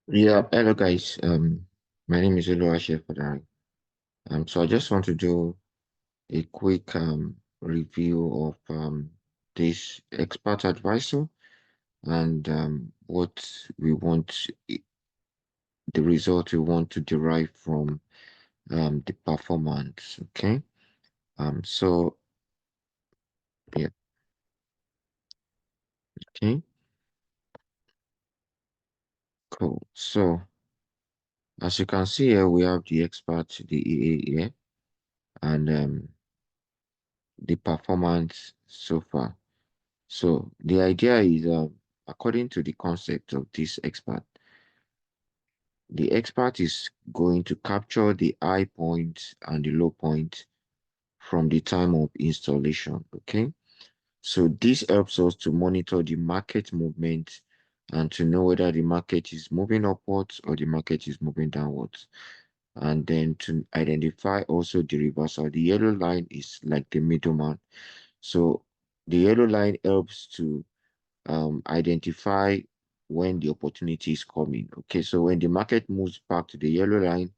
Yeah, hello guys. My name is Oluwaseyi. So I just want to do a quick review of this expert advisor and what we want, the result we want to derive from the performance. Okay. So yeah, okay, cool. So as you can see here, we have the expert, the EA here, and the performance so far. So the idea is, according to the concept of this expert, the expert is going to capture the high point and the low point from the time of installation. Okay. So this helps us to monitor the market movement and to know whether the market is moving upwards or the market is moving downwards. And then to identify also the reversal. The yellow line is like the middleman. So the yellow line helps to identify when the opportunity is coming. Okay, so when the market moves back to the yellow line,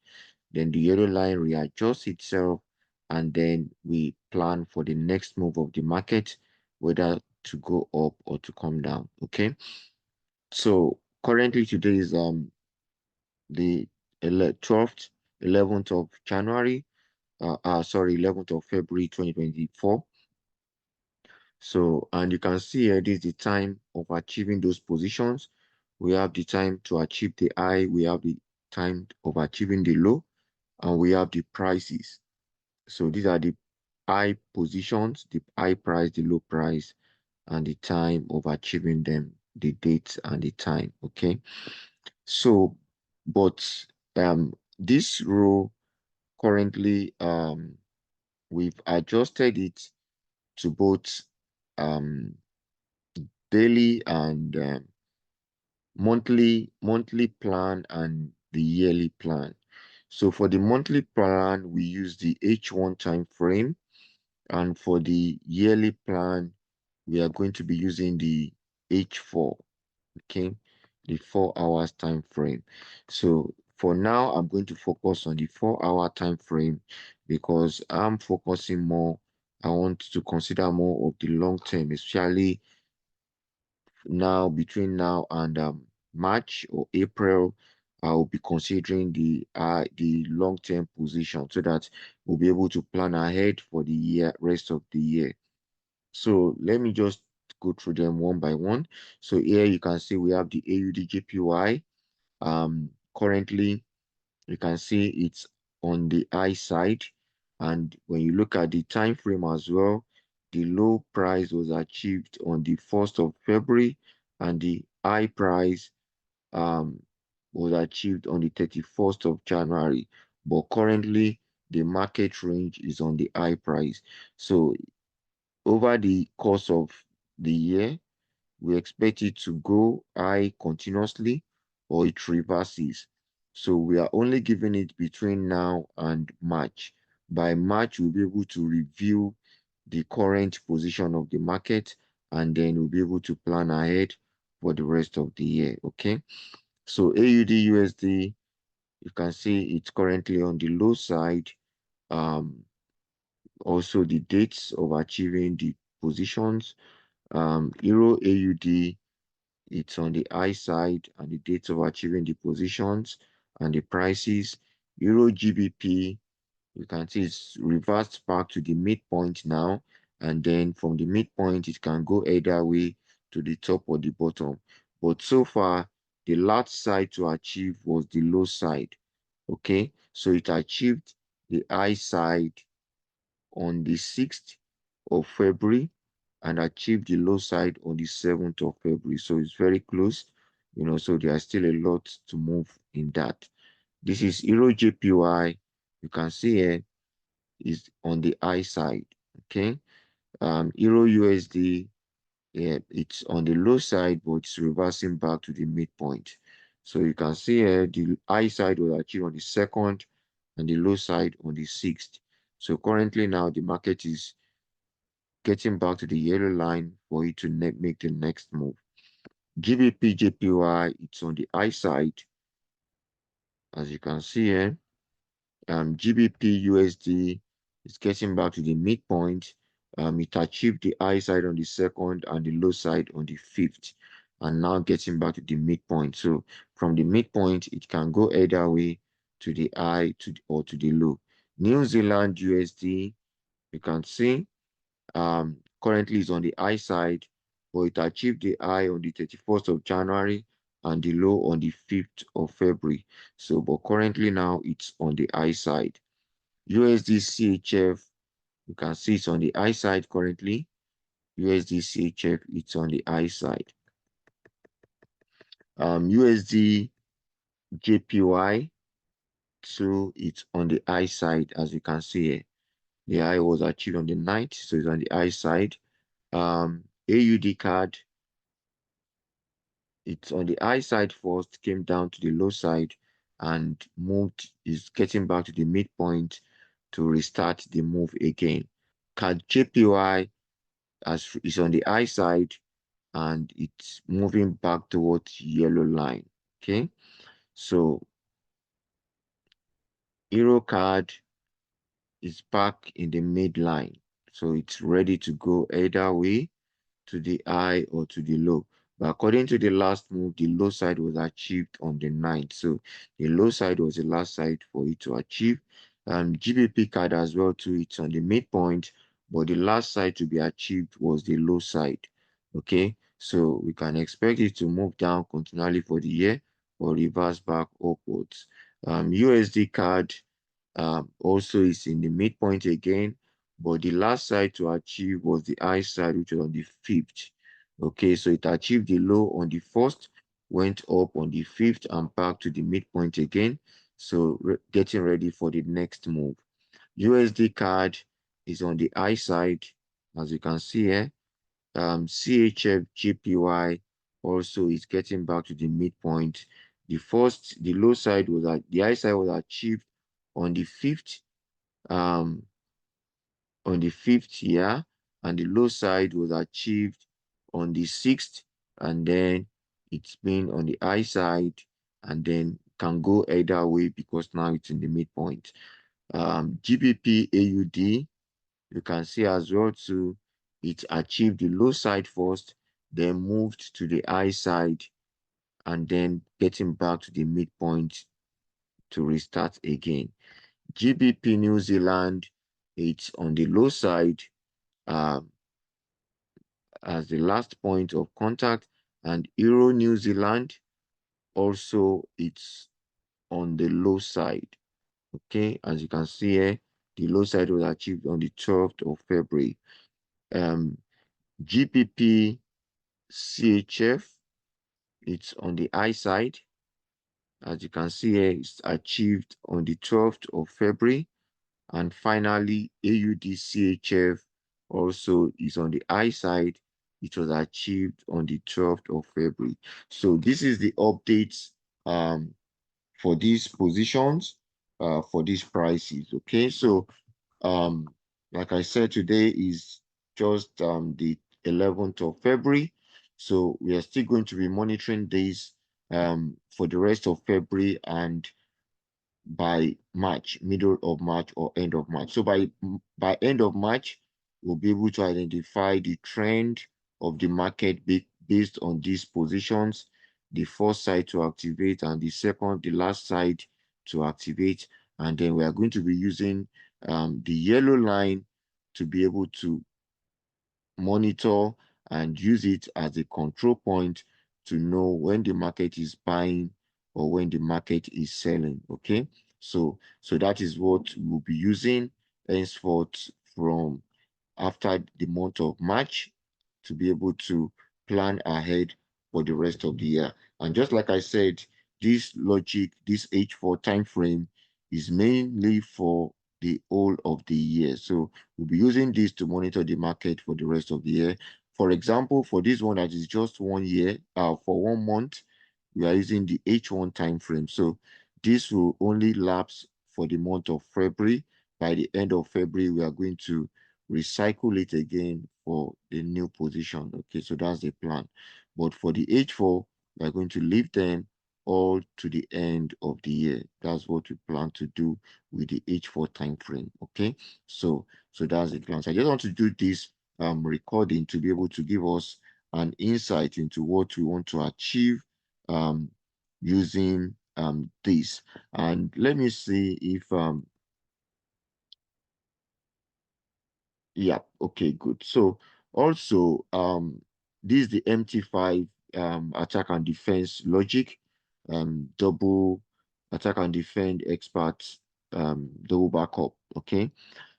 then the yellow line readjusts itself, and then we plan for the next move of the market, whether to go up or to come down. Okay, so currently today is the 12th, 11th of January. Sorry, 11th of February 2024. So, and you can see here, this is the time of achieving those positions. We have the time to achieve the high, we have the time of achieving the low, and we have the prices. So these are the high positions, the high price, the low price, and the time of achieving them, the date and the time. Okay. So, but this row currently we've adjusted it to both um daily and monthly plan and the yearly plan. So for the monthly plan, we use the H1 time frame, and for the yearly plan, we are going to be using the H4, okay, the 4 hours time frame. So for now, I'm going to focus on the 4 hour time frame because I'm focusing more. I want to consider more of the long term, especially now between now and March or April. I'll be considering the long-term position so that we'll be able to plan ahead for the year, rest of the year. So let me just go through them one by one. So here you can see we have the AUD currently you can see it's on the high side, and when you look at the time frame as well, the low price was achieved on the 1st of February, and the high price um was achieved on the 31st of January. But currently the market range is on the high price. So over the course of the year, we expect it to go high continuously or it reverses. So we are only giving it between now and March. By March, we'll be able to review the current position of the market, and then we'll be able to plan ahead for the rest of the year. Okay. So AUD USD, you can see it's currently on the low side. Um, Also the dates of achieving the positions. Euro AUD, it's on the high side, and the dates of achieving the positions and the prices. Euro GBP, you can see it's reversed back to the midpoint now, and then from the midpoint it can go either way to the top or the bottom. But so far, the last side to achieve was the low side. Okay, so it achieved the high side on the 6th of February and achieved the low side on the 7th of February. So it's very close, so there's still a lot to move in that. This is Euro JPY. You can see here is on the high side. Okay. Euro USD, yeah, it's on the low side, but it's reversing back to the midpoint. So you can see here the high side was achieved on the 2nd and the low side on the 6th. So currently now the market is getting back to the yellow line for it to make the next move. GBP JPY, it's on the high side. as you can see here, GBP USD is getting back to the midpoint. It achieved the high side on the second and the low side on the fifth, and now getting back to the midpoint. So from the midpoint, it can go either way, to the high or to the low. New Zealand USD, you can see, currently is on the high side, but it achieved the high on the 31st of January and the low on the 5th of February. So, but currently now it's on the high side. USD CHF, you can see it's on the high side currently. USD CHF, it's on the high side. USD JPY, so it's on the high side, as you can see here. The high was achieved on the 9th, so it's on the high side. AUD card, it's on the high side first, came down to the low side and moved, is getting back to the midpoint to restart the move again. Card JPY is on the high side and it's moving back towards yellow line. Okay, so Euro card is back in the midline, so it's ready to go either way, to the high or to the low. But according to the last move, the low side was achieved on the 9th. So the low side was the last side for it to achieve. GBP card as well too, it's on the midpoint, but the last side to be achieved was the low side. Okay, so we can expect it to move down continually for the year or reverse back upwards. USD card also is in the midpoint again, but the last side to achieve was the high side, which was on the 5th. Okay, so it achieved the low on the 1st, went up on the 5th and back to the midpoint again. So getting ready for the next move. USD card is on the high side, as you can see here. CHF GPY also is getting back to the midpoint. The low side was at the high side was achieved on the 5th, um, year, and the low side was achieved on the 6th, and then it's been on the high side, and then can go either way because now it's in the midpoint. GBP AUD, you can see as well too, it achieved the low side first, then moved to the high side, and then getting back to the midpoint to restart again. GBP New Zealand, it's on the low side um, as the last point of contact, and Euro New Zealand also, it's on the low side. Okay, as you can see here, the low side was achieved on the 12th of February. GBP CHF, it's on the high side. As you can see here, it's achieved on the 12th of February. And finally, AUD CHF also is on the high side. It was achieved on the 12th of February. So this is the updates for these positions, for these prices. Okay, so um, like I said, today is just the 11th of February. So we are still going to be monitoring this for the rest of February and by March, middle of March or end of March. So by end of March, we'll be able to identify the trend of the market based on these positions, the first side to activate and the last side to activate. And then we are going to be using the yellow line to be able to monitor and use it as a control point to know when the market is buying or when the market is selling. Okay, so that is what we'll be using henceforth from after the month of March to be able to plan ahead for the rest of the year. And just like I said, this logic, this H4 time frame is mainly for the whole of the year. So we'll be using this to monitor the market for the rest of the year. For example, for this one that is just 1 year, for 1 month, we are using the H1 time frame. So this will only lapse for the month of February. By the end of February, we are going to recycle it again for the new position. Okay, so that's the plan. But for the H4, we are going to leave them all to the end of the year. That's what we plan to do with the H4 time frame. Okay, so that's the plan. So I just want to do this recording to be able to give us an insight into what we want to achieve using this. And let me see if yeah, okay, good. So also this is the MT5 attack and defense logic, double attack and defend experts, double backup. Okay,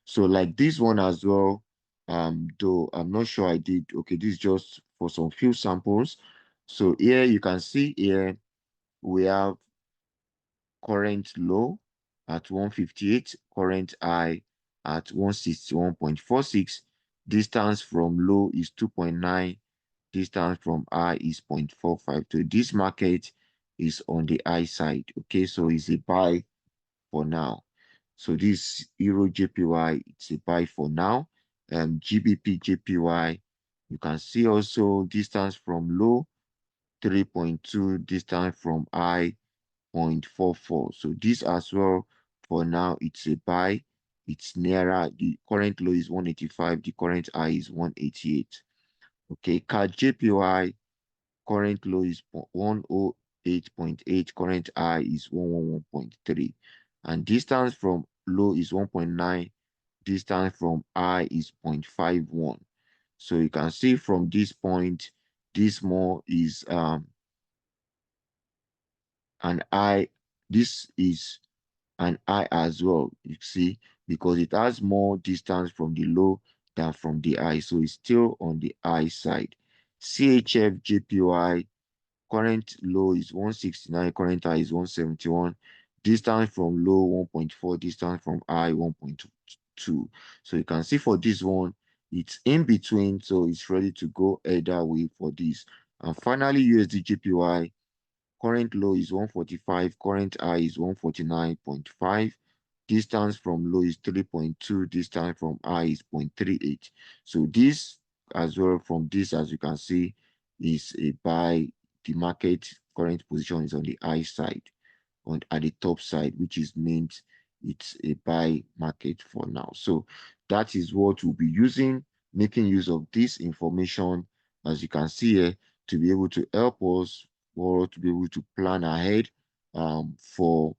so like this one as well, though I'm not sure I did. Okay, this is just for some few samples. So here you can see here we have current low at 158, current high at 161.46. Distance from low is 2.9, distance from high is 0.45. So this market is on the high side. Okay, so it's a buy for now. So this Euro JPY, it's a buy for now. GBP JPY, you can see also distance from low 3.2, distance from high 0.44. So this as well, for now, it's a buy. It's nearer. The current low is 185. The current high is 188. Okay, CAD JPY, current low is 108.8. Current high is 111.3. And distance from low is 1.9. Distance from high is 0.51. So you can see from this point, this more is an high. This is an high as well, you see, because it has more distance from the low than from the high. So it's still on the high side. CHF JPY, current low is 169, current high is 171. Distance from low 1.4, distance from high 1.2. So you can see for this one, it's in between, so it's ready to go either way for this. And finally, USD JPY, current low is 145, current high is 149.5. Distance from low is 3.2, distance from high is 0.38. So this as well, from this, as you can see, is a buy. The market current position is on the high side, on at the top side, which is means it's a buy market for now. So that is what we'll be using, making use of this information, as you can see here, to be able to help us or to be able to plan ahead for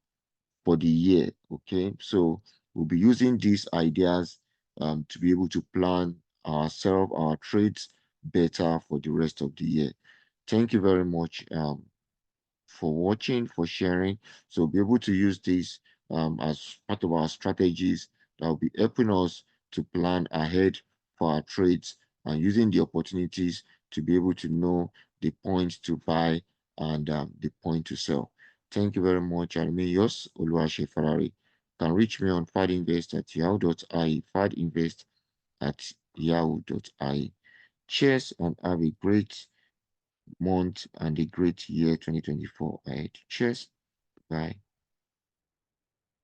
the year. Okay, so we'll be using these ideas to be able to plan ourselves, our trades better for the rest of the year. Thank you very much for watching, for sharing. So we'll be able to use this as part of our strategies that will be helping us to plan ahead for our trades and using the opportunities to be able to know the points to buy and the point to sell. Thank you very much. I remain yours, Oluwase Ferrari. You can reach me on fadinvest at yahoo.ie, fadinvest at yahoo.ie. Cheers and have a great month and a great year 2024 ahead. Cheers. Bye.